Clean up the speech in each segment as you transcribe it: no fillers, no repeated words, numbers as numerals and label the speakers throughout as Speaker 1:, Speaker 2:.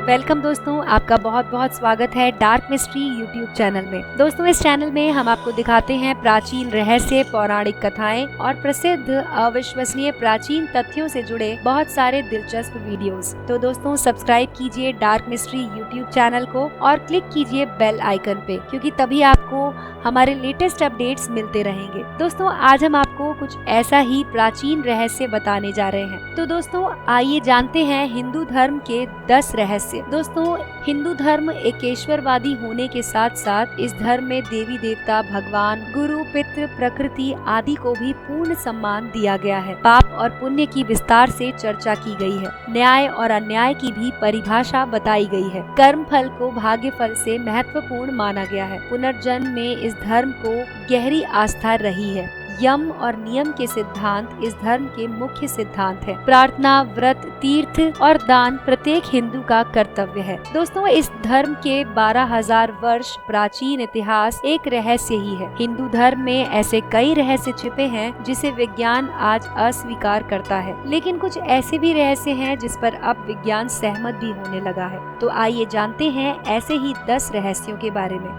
Speaker 1: Welcome दोस्तों, आपका बहुत बहुत स्वागत है डार्क मिस्ट्री यूट्यूब चैनल में। दोस्तों, इस चैनल में हम आपको दिखाते हैं प्राचीन रहस्य, पौराणिक कथाएं और प्रसिद्ध अविश्वसनीय प्राचीन तथ्यों से जुड़े बहुत सारे दिलचस्प वीडियोस। तो दोस्तों, सब्सक्राइब कीजिए डार्क मिस्ट्री यूट्यूब चैनल को और क्लिक कीजिए बेल आइकन पे, क्योंकि तभी आपको हमारे लेटेस्ट अपडेट्स मिलते रहेंगे। दोस्तों, आज हम आपको कुछ ऐसा ही प्राचीन रहस्य बताने जा रहे हैं। तो दोस्तों, आइए जानते हैं हिंदू धर्म के 10 रहस्य। दोस्तों, हिंदू धर्म एकेश्वरवादी होने के साथ साथ इस धर्म में देवी देवता, भगवान, गुरु, पितृ, प्रकृति आदि को भी पूर्ण सम्मान दिया गया है। पाप और पुण्य की विस्तार से चर्चा की गई है। न्याय और अन्याय की भी परिभाषा बताई गई है। कर्म फल को भाग्य फल से महत्वपूर्ण माना गया है। पुनर्जन्म में इस धर्म को गहरी आस्था रही है। यम और नियम के सिद्धांत इस धर्म के मुख्य सिद्धांत है। प्रार्थना, व्रत, तीर्थ और दान प्रत्येक हिंदू का कर्तव्य है। दोस्तों, इस धर्म के 12,000 वर्ष प्राचीन इतिहास एक रहस्य ही है। हिंदू धर्म में ऐसे कई रहस्य छिपे हैं जिसे विज्ञान आज अस्वीकार करता है, लेकिन कुछ ऐसे भी रहस्य हैं जिस पर अब विज्ञान सहमत भी होने लगा है। तो आइए जानते हैं ऐसे ही 10 रहस्यों के बारे में।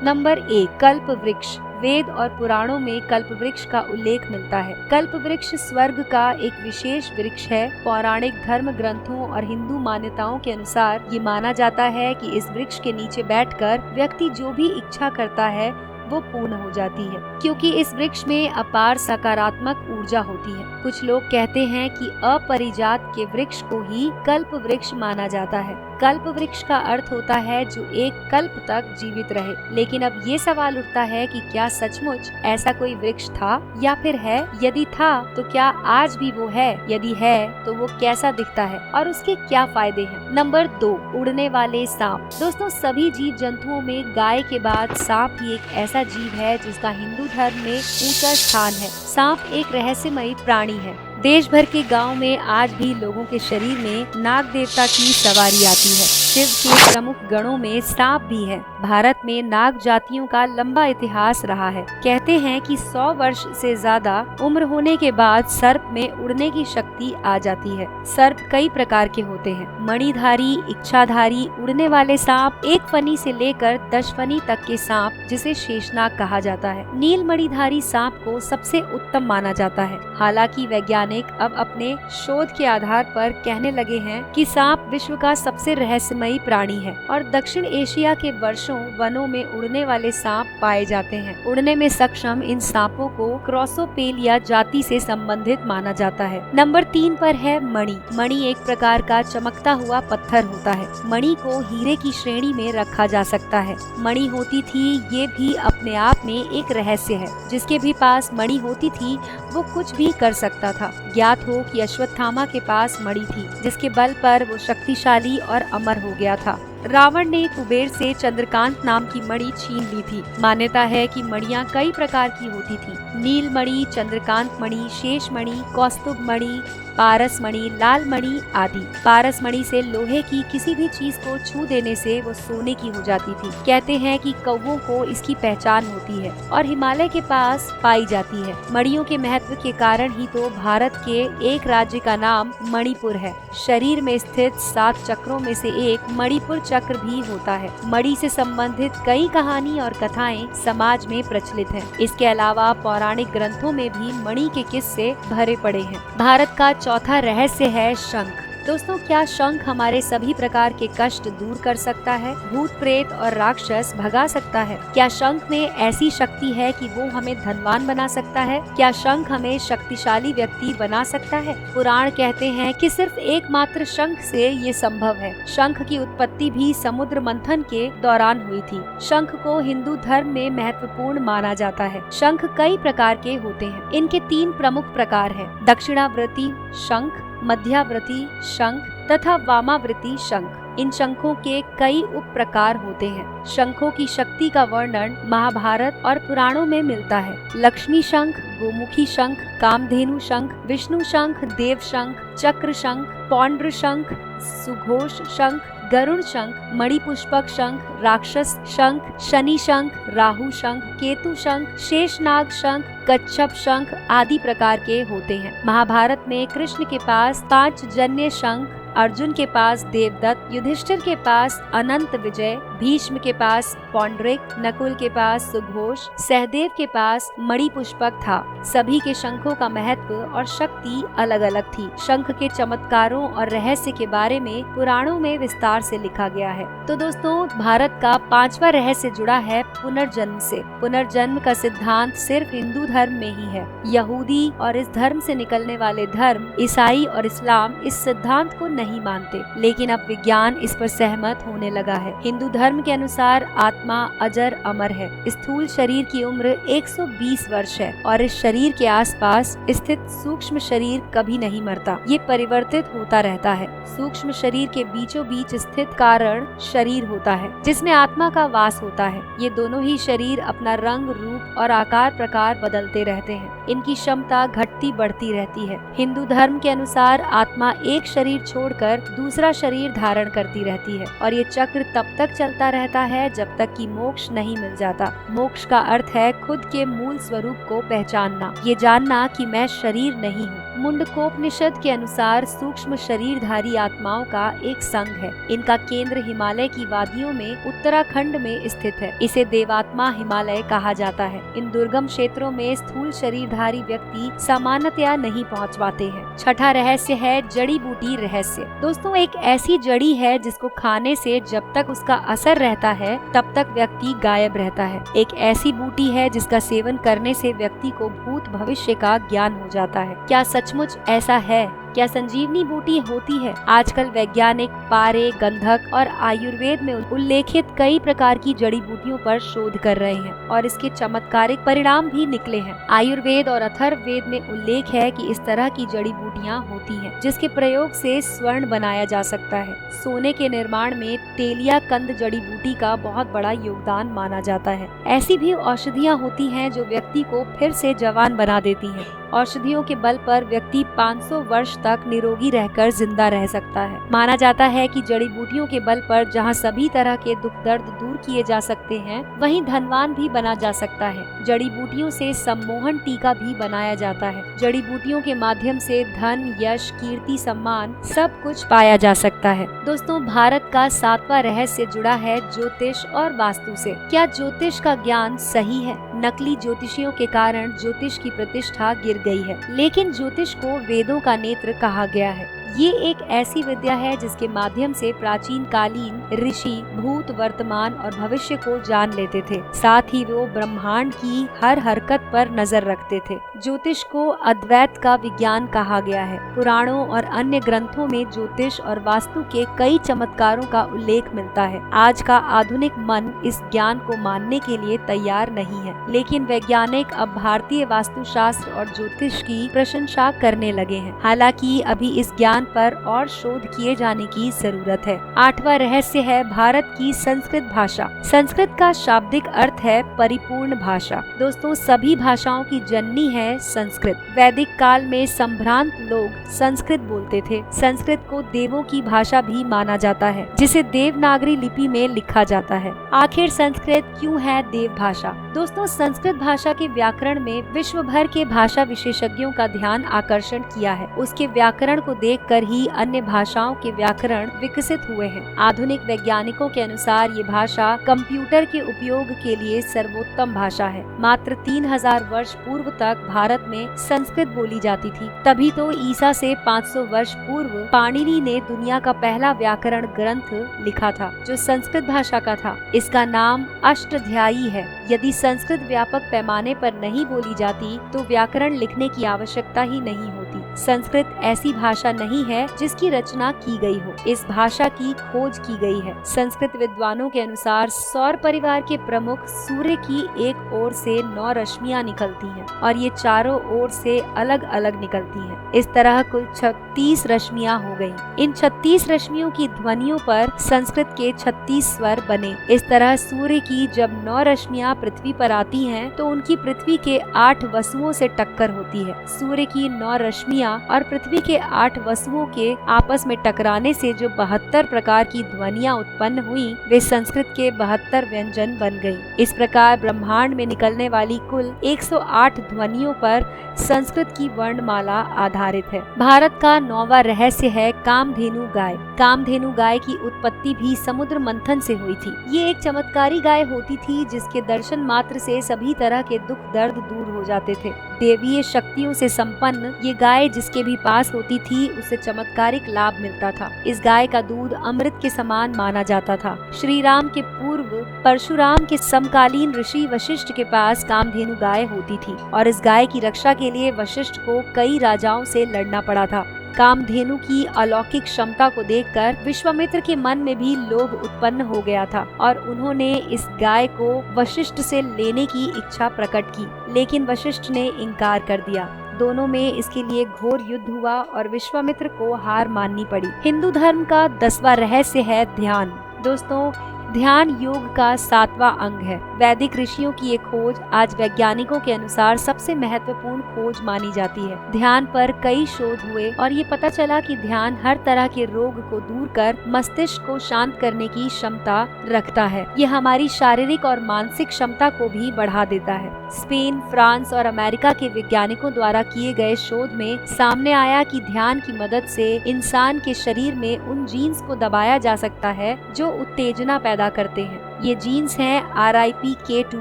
Speaker 1: नंबर 1, कल्प वृक्ष। वेद और पुराणों में कल्प वृक्ष का उल्लेख मिलता है। कल्प वृक्ष स्वर्ग का एक विशेष वृक्ष है। पौराणिक धर्म ग्रंथों और हिंदू मान्यताओं के अनुसार ये माना जाता है कि इस वृक्ष के नीचे बैठकर व्यक्ति जो भी इच्छा करता है वो पूर्ण हो जाती है, क्योंकि इस वृक्ष में अपार सकारात्मक ऊर्जा होती है। कुछ लोग कहते हैं कि अपरिजात के वृक्ष को ही कल्प वृक्ष माना जाता है। कल्प वृक्ष का अर्थ होता है जो एक कल्प तक जीवित रहे। लेकिन अब ये सवाल उठता है कि क्या सचमुच ऐसा कोई वृक्ष था या फिर है? यदि था तो क्या आज भी वो है? यदि है तो वो कैसा दिखता है और उसके क्या फायदे हैं? नंबर 2, उड़ने वाले सांप। दोस्तों, सभी जीव जंतुओं में गाय के बाद सांप ही एक ऐसा जीव है जिसका हिंदू धर्म में ऊंचा स्थान है। सांप एक रहस्यमयी प्राणी है। देश भर के गांव में आज भी लोगों के शरीर में नाग देवता की सवारी आती है। शिव के प्रमुख गणों में सांप भी है। भारत में नाग जातियों का लंबा इतिहास रहा है। कहते हैं कि 100 वर्ष से ज्यादा उम्र होने के बाद सर्प में उड़ने की शक्ति आ जाती है। सर्प कई प्रकार के होते हैं। मणिधारी, इच्छाधारी, उड़ने वाले सांप, 1 फनी से लेकर 10 फनी तक के सांप जिसे शेषनाग कहा जाता है। नील मणिधारी सांप को सबसे उत्तम माना जाता है। हालांकि वैज्ञानिक अब अपने शोध के आधार पर कहने लगे हैं कि सांप विश्व का सबसे रहस्यमयी प्राणी है और दक्षिण एशिया के वर्षों वनों में उड़ने वाले सांप पाए जाते हैं। उड़ने में सक्षम इन सांपों को क्रॉसोपेलिया जाति से संबंधित माना जाता है। नंबर 3 पर है मणि। मणि एक प्रकार का चमकता हुआ पत्थर होता है। मणि को हीरे की श्रेणी में रखा जा सकता है। मणि होती थी, ये भी अपने आप में एक रहस्य है। जिसके भी पास मणि होती थी वो कुछ भी कर सकता था। ज्ञात हो कि अश्वत्थामा के पास मणि थी, जिसके बल पर वो शक्तिशाली और अमर हो गया था। रावण ने कुबेर से चंद्रकांत नाम की मणि छीन ली थी। मान्यता है कि मणियां कई प्रकार की होती थी। नील मणि, चंद्रकांत मणि, शेष मणि, कौस्तुभ मणि, पारस मणि, लाल मणि आदि। पारस मणि से लोहे की किसी भी चीज को छू देने से वो सोने की हो जाती थी। कहते हैं कि कौवों को इसकी पहचान होती है और हिमालय के पास पाई जाती है। मणियों के महत्व के कारण ही तो भारत के एक राज्य का नाम मणिपुर है। शरीर में स्थित 7 चक्रों में से एक मणिपुर चक्र भी होता है। मणि से संबंधित कई कहानी और कथाएं समाज में प्रचलित हैं। इसके अलावा पौराणिक ग्रंथों में भी मणि के किस्से भरे पड़े हैं। भारत का चौथा रहस्य है शंख। दोस्तों, क्या शंख हमारे सभी प्रकार के कष्ट दूर कर सकता है? भूत प्रेत और राक्षस भगा सकता है? क्या शंख में ऐसी शक्ति है कि वो हमें धनवान बना सकता है? क्या शंख हमें शक्तिशाली व्यक्ति बना सकता है? पुराण कहते हैं कि सिर्फ एकमात्र शंख से ये संभव है। शंख की उत्पत्ति भी समुद्र मंथन के दौरान हुई थी। शंख को हिंदू धर्म में महत्वपूर्ण माना जाता है। शंख कई प्रकार के होते हैं। इनके 3 प्रमुख प्रकार हैं: दक्षिणावर्ती शंख, मध्यावर्ती शंख तथा वामावर्ती शंख। इन शंखों के कई उप प्रकार होते हैं। शंखों की शक्ति का वर्णन महाभारत और पुराणों में मिलता है। लक्ष्मी शंख, गोमुखी शंख, कामधेनु शंख, विष्णु शंख, देव शंख, चक्र शंख, पौंड्र शंख, सुघोष शंख, गरुड़ शंख, मणिपुष्पक शंख, राक्षस शंख, शनि शंख, राहु शंख, केतु शंख, शेषनाग शंख, कच्छप शंख आदि प्रकार के होते हैं। महाभारत में कृष्ण के पास 5 जन्य शंख, अर्जुन के पास देवदत्त, युधिष्ठिर के पास अनंत विजय, भीष्म के पास पौंड्रिक, नकुल के पास सुघोष, सहदेव के पास मणिपुष्पक था। सभी के शंखों का महत्व और शक्ति अलग अलग थी। शंख के चमत्कारों और रहस्य के बारे में पुराणों में विस्तार से लिखा गया है। तो दोस्तों, भारत का 5वां रहस्य जुड़ा है पुनर्जन्म से। पुनर्जन्म का सिद्धांत सिर्फ हिंदू धर्म में ही है। यहूदी और इस धर्म से निकलने वाले धर्म ईसाई और इस्लाम इस सिद्धांत को नहीं मानते, लेकिन अब विज्ञान इस पर सहमत होने लगा है। हिंदू धर्म के अनुसार आत्मा अजर अमर है। स्थूल शरीर की उम्र 120 वर्ष है और इस शरीर के आसपास स्थित सूक्ष्म शरीर कभी नहीं मरता, ये परिवर्तित होता रहता है। सूक्ष्म शरीर के बीचों बीच स्थित कारण शरीर होता है, जिसमें आत्मा का वास होता है। ये दोनों ही शरीर अपना रंग, रूप और आकार प्रकार बदलते रहते हैं। इनकी क्षमता घटती बढ़ती रहती है। हिंदू धर्म के अनुसार आत्मा एक शरीर छोड़कर दूसरा शरीर धारण करती रहती है और ये चक्र तब तक चलता रहता है जब तक कि मोक्ष नहीं मिल जाता। मोक्ष का अर्थ है खुद के मूल स्वरूप को पहचानना, ये जानना कि मैं शरीर नहीं हूँ। मुंडकोपनिषद के अनुसार सूक्ष्म शरीरधारी आत्माओं का एक संघ है। इनका केंद्र हिमालय की वादियों में उत्तराखंड में स्थित है। इसे देवात्मा हिमालय कहा जाता है। इन दुर्गम क्षेत्रों में स्थूल शरीरधारी व्यक्ति सामान्यतया नहीं पहुंच पाते हैं। छठा रहस्य है जड़ी बूटी रहस्य। दोस्तों, एक ऐसी जड़ी है जिसको खाने से जब तक उसका असर रहता है तब तक व्यक्ति गायब रहता है। एक ऐसी बूटी है जिसका सेवन करने से व्यक्ति को भूत भविष्य का ज्ञान हो जाता है। क्या सचमुच ऐसा है? क्या संजीवनी बूटी होती है? आजकल वैज्ञानिक पारे, गंधक और आयुर्वेद में उल्लेखित कई प्रकार की जड़ी बूटियों पर शोध कर रहे हैं और इसके चमत्कारिक परिणाम भी निकले हैं। आयुर्वेद और अथर्ववेद में उल्लेख है कि इस तरह की जड़ी बूटियां होती हैं, जिसके प्रयोग से स्वर्ण बनाया जा सकता है। सोने के निर्माण में तेलिया कंद जड़ी बूटी का बहुत बड़ा योगदान माना जाता है। ऐसी भी औषधियाँ होती हैं जो व्यक्ति को फिर से जवान बना देती हैं। औषधियों के बल पर व्यक्ति 500 वर्ष तक निरोगी रहकर जिंदा रह सकता है। माना जाता है कि जड़ी बूटियों के बल पर जहां सभी तरह के दुख दर्द दूर किए जा सकते हैं, वहीं धनवान भी बना जा सकता है। जड़ी बूटियों से सम्मोहन टीका भी बनाया जाता है। जड़ी बूटियों के माध्यम से धन, यश, कीर्ति, सम्मान सब कुछ पाया जा सकता है। दोस्तों, भारत का 7वां रहस्य जुड़ा है ज्योतिष और वास्तु से। क्या ज्योतिष का ज्ञान सही है? नकली ज्योतिषियों के कारण ज्योतिष की प्रतिष्ठा गिर गई है, लेकिन ज्योतिष को वेदों का नेत्र कहा गया है। ये एक ऐसी विद्या है जिसके माध्यम से प्राचीन कालीन ऋषि भूत, वर्तमान और भविष्य को जान लेते थे। साथ ही वो ब्रह्मांड की हर हरकत पर नजर रखते थे। ज्योतिष को अद्वैत का विज्ञान कहा गया है। पुराणों और अन्य ग्रंथों में ज्योतिष और वास्तु के कई चमत्कारों का उल्लेख मिलता है। आज का आधुनिक मन इस ज्ञान को मानने के लिए तैयार नहीं है, लेकिन वैज्ञानिक अब भारतीय वास्तुशास्त्र और ज्योतिष की प्रशंसा करने लगे हैं। हालांकि अभी इस ज्ञान पर और शोध किए जाने की जरूरत है। 8वां रहस्य है भारत की संस्कृत भाषा। संस्कृत का शाब्दिक अर्थ है परिपूर्ण भाषा। दोस्तों, सभी भाषाओं की जननी है संस्कृत। वैदिक काल में संभ्रांत लोग संस्कृत बोलते थे। संस्कृत को देवों की भाषा भी माना जाता है, जिसे देवनागरी लिपि में लिखा जाता है। आखिर संस्कृत क्यों है देव भाषा? दोस्तों, संस्कृत भाषा के व्याकरण में विश्व भर के भाषा विशेषज्ञों का ध्यान आकर्षण किया है। उसके व्याकरण को देखकर ही अन्य भाषाओं के व्याकरण विकसित हुए हैं। आधुनिक वैज्ञानिकों के अनुसार ये भाषा कंप्यूटर के उपयोग के लिए सर्वोत्तम भाषा है। मात्र 3000 वर्ष पूर्व तक भारत में संस्कृत बोली जाती थी। तभी तो ईसा से 500 वर्ष पूर्व पाणिनि ने दुनिया का पहला व्याकरण ग्रंथ लिखा था, जो संस्कृत भाषा का था। इसका नाम अष्टाध्यायी है। यदि संस्कृत व्यापक पैमाने पर नहीं बोली जाती तो व्याकरण लिखने की आवश्यकता ही नहीं होती। संस्कृत ऐसी भाषा नहीं है जिसकी रचना की गई हो। इस भाषा की खोज की गई है। संस्कृत विद्वानों के अनुसार सौर परिवार के प्रमुख सूर्य की एक ओर से 9 रश्मियां निकलती हैं और ये चारों ओर से अलग अलग निकलती हैं। इस तरह कुल 36 रश्मियां हो गयी। इन 36 रश्मियों की ध्वनियों पर संस्कृत के 36 स्वर बने। इस तरह सूर्य की जब 9 रश्मियां पृथ्वी पर आती हैं तो उनकी पृथ्वी के 8 वसुओं से टक्कर होती है। सूर्य की 9 रश्मियां ध्वनियाँ और पृथ्वी के 8 वसुओं के आपस में टकराने से जो 72 प्रकार की ध्वनियाँ उत्पन्न हुई, वे संस्कृत के 72 व्यंजन बन गयी। इस प्रकार ब्रह्मांड में निकलने वाली कुल 108 ध्वनियों पर संस्कृत की वर्णमाला आधारित है। भारत का 9वां रहस्य है कामधेनु गाय। कामधेनु गाय की उत्पत्ति भी समुद्र मंथन से हुई थी। ये एक चमत्कारी गाय होती थी जिसके दर्शन मात्र से सभी तरह के दुख दर्द दूर हो जाते थे। देवीय शक्तियों से संपन्न ये गाय जिसके भी पास होती थी उसे चमत्कारिक लाभ मिलता था। इस गाय का दूध अमृत के समान माना जाता था। श्री राम के पूर्व परशुराम के समकालीन ऋषि वशिष्ठ के पास कामधेनु गाय होती थी और इस गाय की रक्षा के लिए वशिष्ठ को कई राजाओं से लड़ना पड़ा था। कामधेनु की अलौकिक क्षमता को देखकर विश्वामित्र के मन में भी लोभ उत्पन्न हो गया था और उन्होंने इस गाय को वशिष्ठ से लेने की इच्छा प्रकट की, लेकिन वशिष्ठ ने इनकार कर दिया। दोनों में इसके लिए घोर युद्ध हुआ और विश्वामित्र को हार माननी पड़ी। हिंदू धर्म का 10वां रहस्य है ध्यान। दोस्तों, ध्यान योग का 7वां अंग है। वैदिक ऋषियों की ये खोज आज वैज्ञानिकों के अनुसार सबसे महत्वपूर्ण खोज मानी जाती है। ध्यान पर कई शोध हुए और ये पता चला कि ध्यान हर तरह के रोग को दूर कर मस्तिष्क को शांत करने की क्षमता रखता है। ये हमारी शारीरिक और मानसिक क्षमता को भी बढ़ा देता है। स्पेन, फ्रांस और अमेरिका के वैज्ञानिकों द्वारा किए गए शोध में सामने आया कि ध्यान की मदद से इंसान के शरीर में उन जीन्स को दबाया जा सकता है जो उत्तेजना पैदा करते हैं। ये जीन्स हैं RIPK2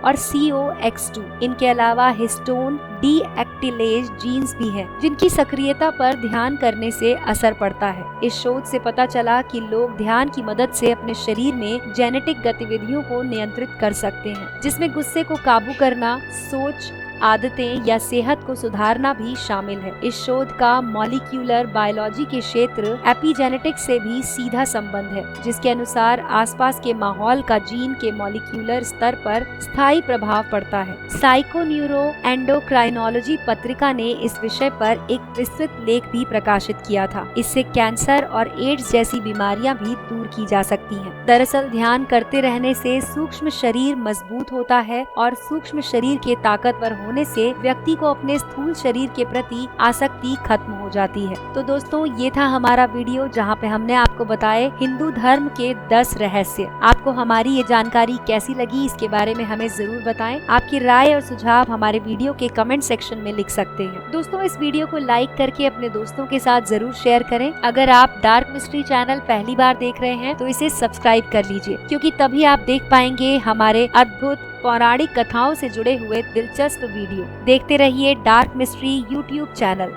Speaker 1: और COX2। इनके अलावा हिस्टोन डीएक्टिलेज जीन्स भी हैं, जिनकी सक्रियता पर ध्यान करने से असर पड़ता है। इस शोध से पता चला कि लोग ध्यान की मदद से अपने शरीर में जेनेटिक गतिविधियों को नियंत्रित कर सकते हैं, जिसमें गुस्से को काबू करना, सोच, आदतें या सेहत को सुधारना भी शामिल है। इस शोध का मॉलिक्यूलर बायोलॉजी के क्षेत्र एपिजेनेटिक्स से भी सीधा संबंध है, जिसके अनुसार आसपास के माहौल का जीन के मॉलिक्यूलर स्तर पर स्थायी प्रभाव पड़ता है। साइकोन्यूरो एंडोक्राइनोलॉजी पत्रिका ने इस विषय पर एक विस्तृत लेख भी प्रकाशित किया था। इससे कैंसर और एड्स जैसी बीमारियां भी दूर की जा सकती हैं। दरअसल ध्यान करते रहने से सूक्ष्म शरीर मजबूत होता है और सूक्ष्म शरीर के ताकतवर होने से व्यक्ति को अपने स्थूल शरीर के प्रति आसक्ति खत्म हो जाती है। तो दोस्तों, ये था हमारा वीडियो जहाँ पे हमने आपको बताए हिंदू धर्म के 10 रहस्य। आपको हमारी ये जानकारी कैसी लगी इसके बारे में हमें जरूर बताएं। आपकी राय और सुझाव हमारे वीडियो के कमेंट सेक्शन में लिख सकते हैं। दोस्तों, इस वीडियो को लाइक करके अपने दोस्तों के साथ जरूर शेयर करें। अगर आप डार्क मिस्ट्री चैनल पहली बार देख रहे हैं तो इसे सब्सक्राइब कर लीजिए, क्योंकि तभी आप देख पाएंगे हमारे अद्भुत पौराणिक कथाओं से जुड़े हुए दिलचस्प वीडियो। देखते रहिए डार्क मिस्ट्री यूट्यूब चैनल।